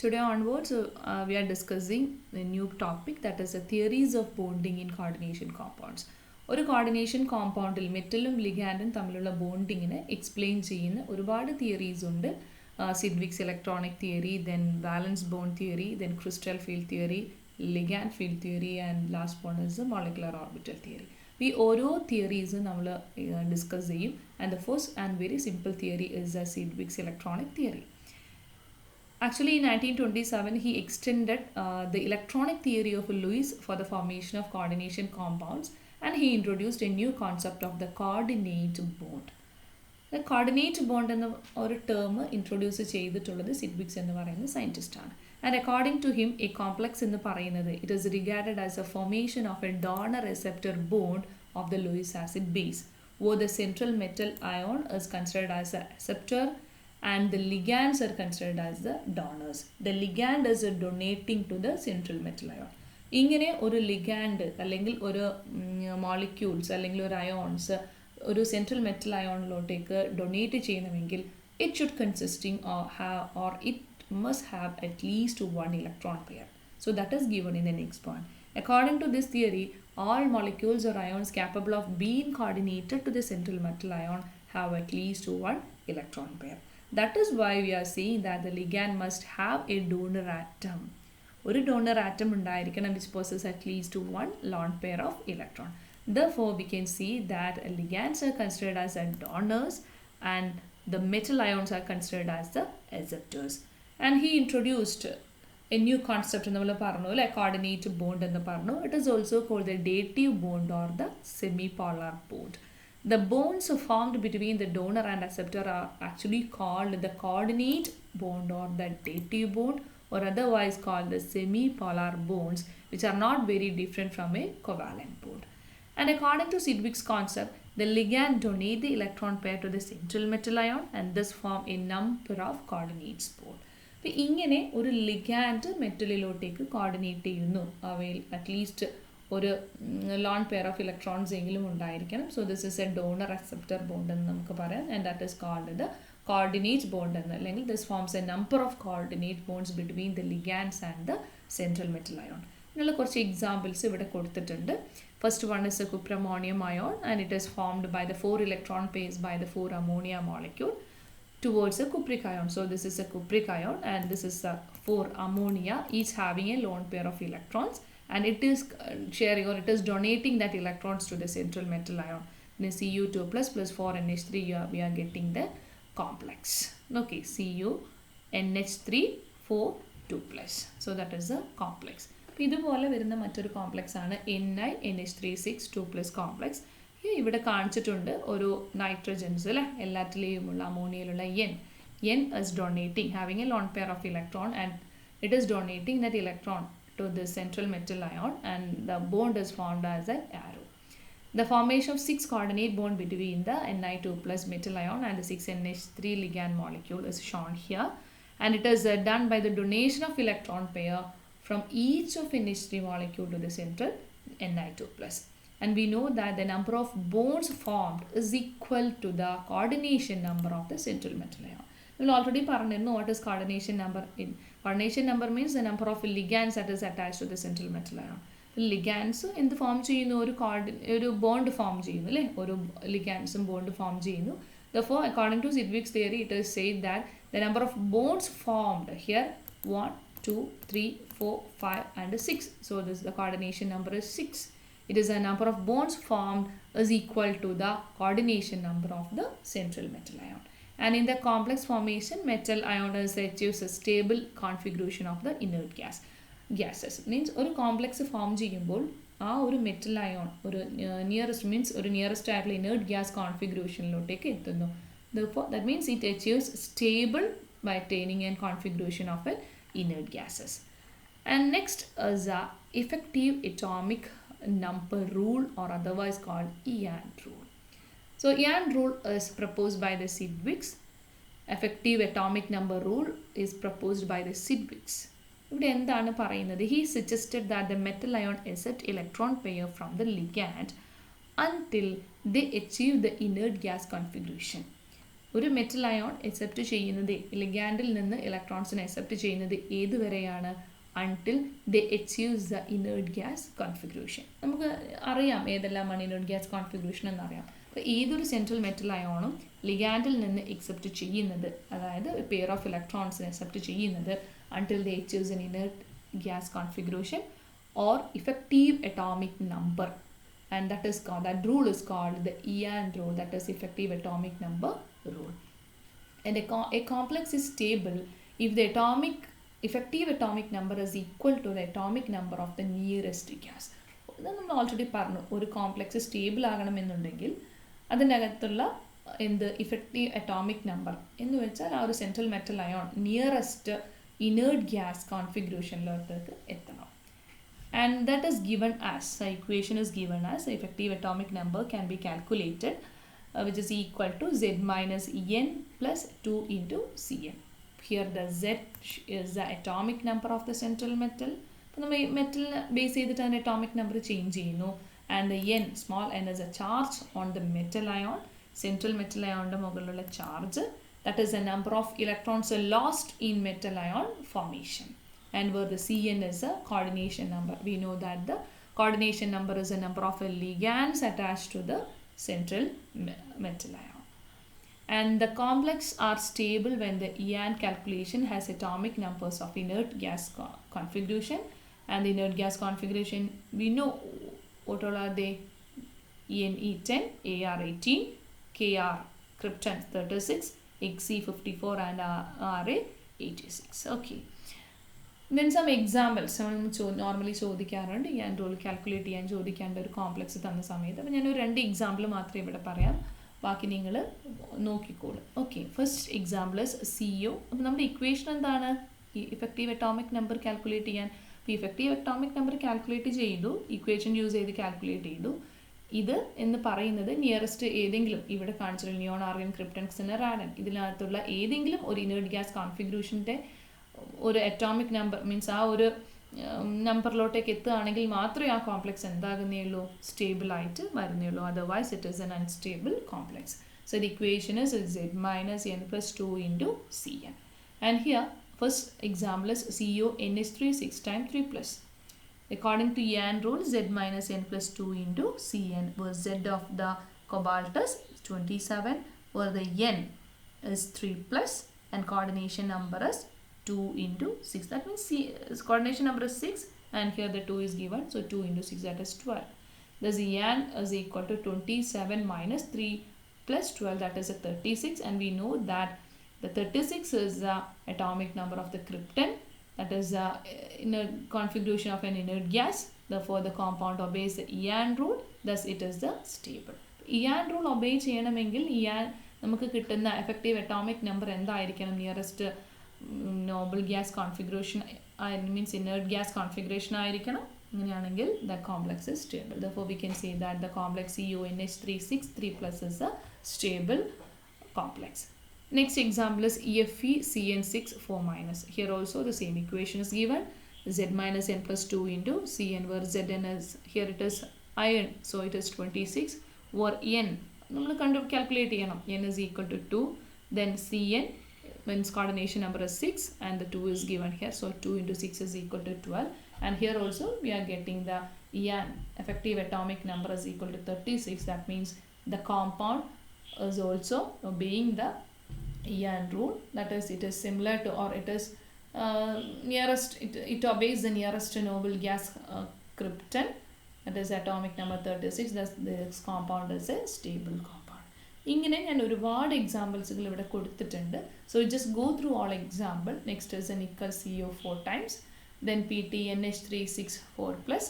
Today onwards, we are discussing a new topic, that is the theories of bonding in coordination compounds. ഒരു coordination കോമ്പൗണ്ടിൽ മെറ്റലും ലിഗാൻഡും തമ്മിലുള്ള ബോണ്ടിങ്ങിനെ explain ചെയ്യുന്ന ഒരുപാട് theories ഉണ്ട്. Sidgwick's electronic theory, then valence bond theory, then crystal field theory, ligand field theory, and last one is molecular orbital theory. ഈ ഓരോ തിയറീസും നമ്മൾ ഡിസ്കസ് ചെയ്യും. And the first and very simple theory is the Sidgwick's electronic theory. Actually, in 1927, he extended the electronic theory of Lewis for the formation of coordination compounds, and he introduced a new concept of the coordinate bond. The coordinate bond എന്ന ഒരു term introduce ചെയ്തിട്ടുള്ളത് Sidgwick's എന്ന് പറയുന്ന സയൻറ്റിസ്റ്റാണ്. And according to him a complex എന്ന് പറയുന്നത് it is regarded as a formation of a donor receptor bond of the Lewis acid base, where the central metal ion is considered as a acceptor and the ligands are considered as the donors. The ligand is donating to the central metal ion. ഇങ്ങനെ ഒരു ligand അല്ലെങ്കിൽ ഒരു molecules അല്ലെങ്കിൽ ഒരു ions ഒരു central metal അയോണിലോട്ടേക്ക് donate ചെയ്യണമെങ്കിൽ it should consisting or it must have at least one electron pair. So that is given in the next point. According to this theory, all molecules or ions capable of being coordinated to the central metal ion have at least one electron pair. That is why we are saying that the ligand must have a donor atom. ഒരു donor atom ഉണ്ടായിരിക്കണം which possesses at least one lone pair of electron. Therefore, we can see that ligands are considered as the donors and the metal ions are considered as the acceptors. And he introduced a new concept നമ്മൾ പറഞ്ഞു അല്ലെ, coordinate bond എന്ന് പറഞ്ഞു. It is also called the dative bond or the semipolar bond. The bonds formed between the donor and acceptor are actually called the coordinate bond or the dative bond, or otherwise called the semipolar bonds, which are not very different from a covalent bond. And according to Sidgwick's concept, the ligand donate the electron pair to the central metal ion and thus form a number of coordinates bond. അപ്പോൾ ഇങ്ങനെ ഒരു ligand മെറ്റലിലോട്ടേക്ക് coordinate ചെയ്യുന്നു, അവയിൽ at least ഒരു lone pair of electrons എങ്കിലും ഉണ്ടായിരിക്കണം. So this is a donor acceptor bond എന്ന് നമുക്ക് പറയാം. And that is called the coordinate bond എന്ന്, അല്ലെങ്കിൽ this forms a number of coordinate bonds between the ligands and the central metal ion. ഇതിനുള്ള കുറച്ച് examples ഇവിടെ കൊടുത്തിട്ടുണ്ട്. First one is a cuprammonium ion and it is formed by the 4 electron pairs by the 4 ammonia molecule towards a cupric ion. So this is a cupric ion and this is a 4 ammonia, each having a lone pair of electrons, and it is sharing or it is donating that electrons to the central metal ion. Then Cu2 plus 4 NH3, we are getting the complex. Okay, Cu NH3 4 2 plus. So that is the complex. ഇതുപോലെ വരുന്ന മറ്റൊരു complex ആണ് NiNH3 6 2 plus complex. ഇവിടെ കാണിച്ചിട്ടുണ്ട് ഒരു നൈട്രജൻസ് അല്ലേ, എല്ലാറ്റിലെയുമുള്ള അമോണിയയിലുള്ള N is donating, having a lone pair of electron, and it is donating that electron to the central metal ion and the bond is formed as an arrow. The formation of 6 coordinate bond between the Ni2 plus metal ion and the 6NH3 ligand molecule is shown here, and it is done by the donation of electron pair from each of NH3 molecule to the central Ni2 plus. And we know that the number of bonds formed is equal to the coordination number of the central metal ion. We will already know what is coordination number. Coordination number means the number of ligands that is attached to the central metal ion. Ligands in the form ചെയ്യുന്നു ഒരു bond form ചെയ്യുന്നു അല്ലേ, ഒരു ligands bond form ചെയ്യുന്നു. Therefore, according to Sidgwick's theory, it is said that the number of bonds formed here 1 2 3 4 5 and 6. So this the coordination number is 6. It is a number of bonds formed is equal to the coordination number of the central metal ion. And in the complex formation, metal ion achieves a stable configuration of the inert gases. Means ഒരു complex form ചെയ്യുമ്പോൾ ആ ഒരു metal ion ഒരു nearest means ഒരു nearest ആയിട്ടുള്ള inert gas കോൺഫിഗറേഷനിലോട്ടേക്ക് എത്തുന്നു. That means it achieves stable by attaining a configuration of an inert gases. And next is the effective atomic number rule, or otherwise called Ian rule. So Ian rule is proposed by the Sidgwicks. Effective atomic number rule is proposed by the Sidgwicks. ഇവിടെ എന്താണ് പറയുന്നത്? He suggested that the metal ion accept electron pair from the ligand until they achieve the inert gas configuration. ഒരു metal ion accept ചെയ്യുന്നത് ലിഗാൻഡിൽ നിന്ന് ഇലക്ട്രോൺസിനെ accept ചെയ്യുന്നത് ഏതുവരെയാണ്? Until they achieves the inert gas configuration. നമുക്ക് അറിയാം ഏതെല്ലാമാണ് ഇനേർട്ട് ഗ്യാസ് കോൺഫിഗറേഷൻ എന്നറിയാം. അപ്പോൾ ഏതൊരു സെൻട്രൽ മെറ്റൽ അയോണും ലിഗാൻഡിൽ നിന്ന് അക്സെപ്റ്റ് ചെയ്യുന്നത്, അതായത് പെയർ ഓഫ് ഇലക്ട്രോൺസിനെ അക്സെപ്റ്റ് ചെയ്യുന്നത് until they achieves N inert gas configuration or effective atomic number, and that rule is called the EAN rule, that is effective atomic number rule. And a complex is stable if the effective atomic number is equal to the atomic number of the nearest gas. ഇത് നമ്മൾ already പറഞ്ഞു, ഒരു complex stable ആകണമെന്നുണ്ടെങ്കിൽ അതിൻ്റെ അകത്തുള്ള effective atomic number എന്ന് വെച്ചാൽ ആ ഒരു central metal ion nearest inert gas കോൺഫിഗറേഷനിലോട്ടേക്ക് എത്തണം. And that is given as, the equation is given as, the effective atomic number can be calculated which is equal to Z minus En plus 2 into Cn. Here the Z is the atomic number of the central metal. അപ്പോൾ നമ്മൾ metal base ചെയ്തിട്ട് അതിൻ്റെ atomic number change ചെയ്യുന്നു. And the N, small N is a charge on the metal ion, central metal അയോണിൻ്റെ മുകളിലുള്ള charge. That is a number of electrons lost in metal ion formation. And where the Cn is a coordination number. We know that the coordination number is a number of ligands attached to the central metal ion. And the complex are stable when the EAN calculation has atomic numbers of inert gas configuration. And the inert gas configuration, we know what all are they? EnE10, Ar18, Kr krypton 36, Xc54 and Ra86. Okay. Then some examples normally ചോദിക്കാറുണ്ട്, ഞാൻ rule calculate ചെയ്യാൻ ചോദിക്കേണ്ട ഒരു complex തന്ന സമയത്ത്. അപ്പോൾ ഞാനൊരു 2 example മാത്രമേ ഇവിടെ പറയാം, ബാക്കി നിങ്ങൾ നോക്കിക്കോളൂ. Okay, first example is CO. അപ്പോൾ നമ്മുടെ ഇക്വേഷൻ എന്താണ്? ഈ ഇഫക്റ്റീവ് അറ്റോമിക് നമ്പർ കാൽക്കുലേറ്റ് ചെയ്യാൻ. അപ്പോൾ ഇഫക്റ്റീവ് അറ്റോമിക് നമ്പർ കാൽക്കുലേറ്റ് ചെയ്തു, ഇക്വേഷൻ യൂസ് ചെയ്ത് കാൽക്കുലേറ്റ് ചെയ്തു. ഇത് എന്ന് പറയുന്നത് നിയറസ്റ്റ് ഏതെങ്കിലും, ഇവിടെ കാണിച്ചിട്ടുള്ള നിയോൺ, ആർഗൺ, ക്രിപ്റ്റൺ, ക്സിനർ, റാഡൻ, ഇതിനകത്തുള്ള ഏതെങ്കിലും ഒരു ഇനേർട്ട് ഗ്യാസ് കോൺഫിഗറേഷൻ്റെ ഒരു അറ്റോമിക് നമ്പർ മീൻസ് ആ ഒരു നമ്പറിലോട്ടേക്ക് എത്തുകയാണെങ്കിൽ മാത്രമേ ആ കോംപ്ലക്സ് എന്താകുന്നേ ഉള്ളൂ, സ്റ്റേബിൾ ആയിട്ട് വരുന്നേ ഉള്ളൂ. Otherwise it is N unstable complex. So the equation is Z minus n plus 2 into Cn. And here first example is CO NH3 6 times 3 plus. According to EAN rule, Z minus n plus 2 into Cn, where Z of the cobalt is 27, where the n is 3 plus and coordination number is 2 into 6. That means coordination number is 6 and here the 2 is given. So 2 into 6, that is 12. Thus EAN is equal to 27 minus 3 plus 12, that is a 36. And we know that the 36 is the atomic number of the krypton. That is the inner configuration of an inert gas. Therefore the compound obeys the EAN rule. Thus it is the stable. EAN rule obey ചെയ്യണമെങ്കിൽ EAN നമുക്ക് കിട്ടുന്ന effective atomic number എന്തായിരിക്കണം? Nearest noble gas configuration means inert gas configuration ആയിരിക്കണം. അങ്ങനെയാണെങ്കിൽ the complex is stable. Therefore we can say that the complex CONH3 3 plus is a stable complex. Next example is EFE CN6 4 minus. Here also the same equation is given. Z minus n plus 2 into Cn, where Zn is, here it is iron, so it is 26, where n നമ്മൾ calculate ചെയ്യണം. N is equal to 2, then Cn means coordination number is 6 and the 2 is given here, so 2 into 6 is equal to 12. And here also we are getting the EAN, effective atomic number, is equal to 36. That means the compound is also obeying the EAN rule. That is, it is similar to, or it is nearest, it obeys the nearest noble gas krypton. That is atomic number 36. Thus this compound is a stable compound. ഇങ്ങനെ ഞാൻ ഒരുപാട് എക്സാമ്പിൾസുകൾ ഇവിടെ കൊടുത്തിട്ടുണ്ട്. So just go through all example. Next is A nickel CO 4 times, then PT NH3 6 4 plus,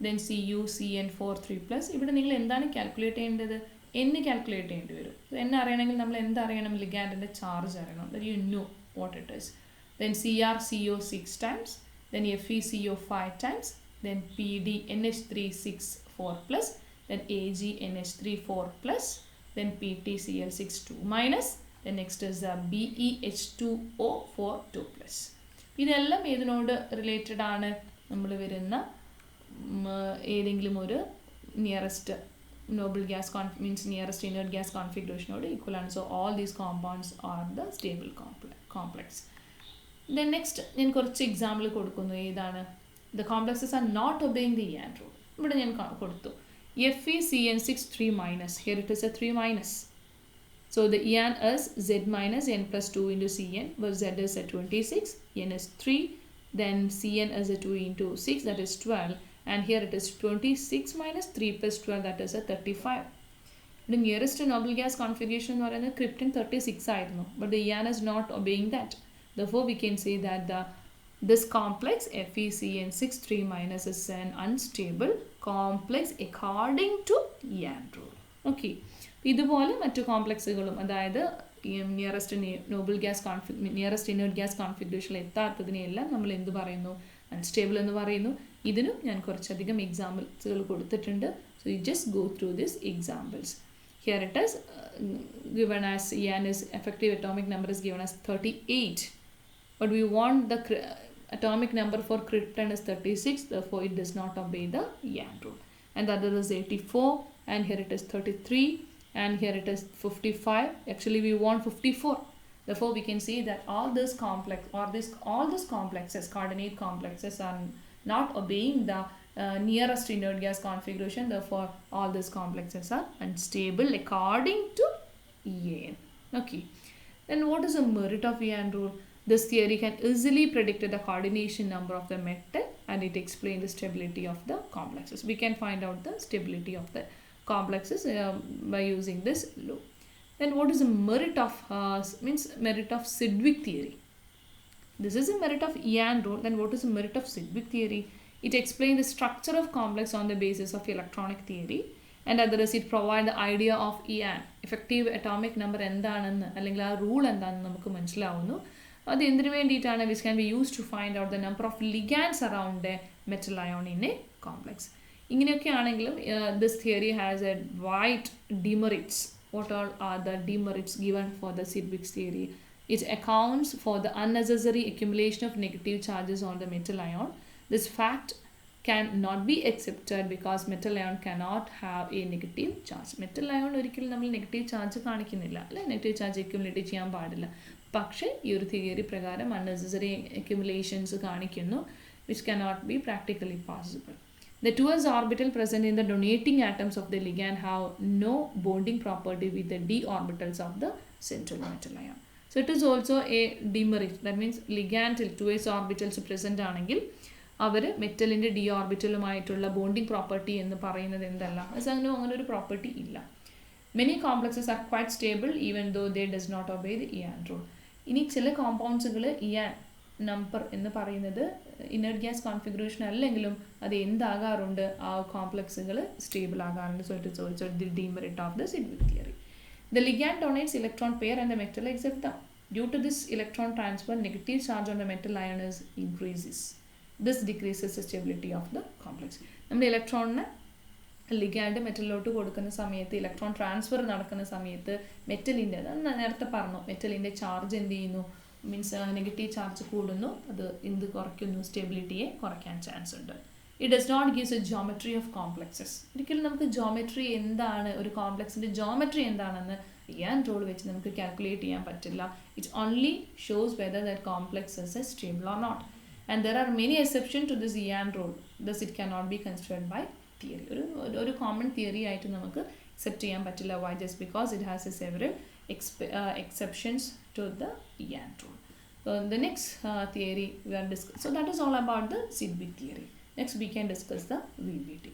then CU CN 4 3 plus. ഇവിടെ നിങ്ങൾ എന്താണ് calculate ചെയ്യേണ്ടത്? എന്ന് കാൽക്കുലേറ്റ് ചെയ്യേണ്ടി വരും. എന്ന് അറിയണമെങ്കിൽ നമ്മൾ എന്തറിയണം? ലിഗാൻഡിൻ്റെ ചാർജ് അറിയണം. You know what it is. then CR CO 6 times, then Fe CO 5 times, then PD NH3 6 4 plus, then AG NH3 4 plus, then PTCl6 2 minus, then next is BeH2O 4 2 plus. ഇതെല്ലാം ഏതിനോട് related ആണ്? നമ്മൾ വരുന്ന ഏതെങ്കിലും ഒരു nearest noble gas means nearest inert gas configuration or equivalent. So all these compounds are the stable complex. Then next ഞാൻ കുറച്ച് example കൊടുക്കുന്നു. ഏതാണ്? The complexes are not obeying the EAN rule. ഇവിടെ ഞാൻ കൊടുത്തു FeCN6 3-. Here it is a 3-. So the EAN is Z minus N plus 2 into Cn, where Z is at 26, N is 3, then Cn is a 2 into 6, that is 12, and here it is 26 minus 3 plus 12, that is a 35. The nearest noble gas configuration or in the krypton 36 ആയിരുന്നു, but the EAN is not obeying that. Therefore we can say that this complex FeCN6 3- is an unstable complex according to EAN rule. Okay. ഇതുപോലെ മറ്റു കോംപ്ലക്സുകളും, അതായത് nearest noble gas nearest inert gas കോൺഫിഗറേഷനിൽ എത്താത്തതിനെയെല്ലാം നമ്മൾ എന്ത് പറയുന്നു? അൺസ്റ്റേബിൾ എന്ന് പറയുന്നു. ഇതിനും ഞാൻ കുറച്ചധികം എക്സാമ്പിൾസുകൾ കൊടുത്തിട്ടുണ്ട്. So you just go through this examples. Here it is given as EAN is effective atomic number is given as 38, but we want the atomic number for krypton is 36, therefore it does not obey the EAN rule. And the other is 84, and here it is 33, and here it is 55. Actually we want 54. Therefore we can see that all these complexes, coordinate complexes, are not obeying the nearest inert gas configuration. Therefore all these complexes are unstable according to EAN. Okay. Then what is the merit of EAN rule? This theory can easily predict the coordination number of the metal, and it explains the stability of the complexes. We can find out the stability of the complexes by using this law. Then what is the merit of merit of Sidgwick theory? This is a merit of EAN rule. Then what is the merit of Sidgwick theory? It explains the structure of complex on the basis of electronic theory, and other is it provide the idea of EAN, effective atomic number എന്താണെന്ന് അല്ലെങ്കിൽ ആ rule എന്താണെന്ന് നമുക്ക് മനസ്സിലാവുന്നു. അത് എന്തിനു വേണ്ടിയിട്ടാണ്? which can be used to find out the number of ligands around a metal ion in a complex. ഇങ്ങനെയൊക്കെ ആണെങ്കിലും this theory has a wide demerits. What all are the demerits given for the Sidgwick theory? It accounts for the unnecessary accumulation of negative charges on the metal ion. This fact can not be accepted because metal ion cannot have a negative charge. Metal ion ഒരിക്കലും നമ്മൾ negative charge കാണിക്കുന്നില്ല, അല്ലെ? Negative charge accumulate ചെയ്യാൻ പാടില്ല. പക്ഷേ ഈ ഒരു theory പ്രകാരം unnecessary accumulations കാണിക്കുന്നു, which cannot be practically possible. The 2s orbital present in the donating atoms of the ligand have no bonding property with the d orbitals of the central metal ion. So it is also a demerit. That means ligandil 2s orbitals present ആണെങ്കിൽ അവർ മെറ്റലിൻ്റെ D ഓർബിറ്റലുമായിട്ടുള്ള bonding property എന്ന് പറയുന്നത് എന്തല്ല, അങ്ങനെ ഒരു property ഇല്ല. Many complexes are quite stable even though they does not obey the EAN rule. ഇനി ചില കോമ്പൗണ്ട്സുകൾ EAN നമ്പർ എന്ന് പറയുന്നത് ഇനർട്ട് ഗ്യാസ് കോൺഫിഗറേഷൻ അല്ലെങ്കിലും അത് എന്താകാറുണ്ട്? ആ കോംപ്ലക്സുകൾ സ്റ്റേബിൾ ആകാറുണ്ട്. So it is also the demerit of the Sidgwick theory. The ligand donates electron pair and the metal accepts them. Due to this electron transfer, negative charge on the metal ion increases. This decreases the stability of the complex. നമ്മുടെ ഇലക്ട്രോണിന് ligand മെറ്റലിലോട്ട് കൊടുക്കുന്ന സമയത്ത്, electron transfer നടക്കുന്ന സമയത്ത് മെറ്റലിൻ്റെ, നേരത്തെ പറഞ്ഞു, മെറ്റലിൻ്റെ charge എന്ത് ചെയ്യുന്നു? Means negative charge കൂടുന്നു. അത് എന്ത് കുറയ്ക്കുന്നു? സ്റ്റെബിലിറ്റിയെ കുറയ്ക്കാൻ ചാൻസ് ഉണ്ട്. It does not gives a geometry of complexes. ഒരിക്കലും നമുക്ക് ജോമെട്രി എന്താണ്, ഒരു കോംപ്ലക്സിൻ്റെ ജോമെട്രി എന്താണെന്ന് EAN റൂൾ വെച്ച് നമുക്ക് കാൽക്കുലേറ്റ് ചെയ്യാൻ പറ്റില്ല. It only shows whether that complexes is stable or not. And there are many exceptions to this EAN rule. Thus it cannot be considered by theory. ഒരു common theory ആയിട്ട് നമുക്ക് accept ചെയ്യാൻ പറ്റില്ല. Why? Just because it has several exceptions to the EAN rule. So the next theory we are discussing. So that is all about the Sidgwick theory. Next we can discuss the VBT.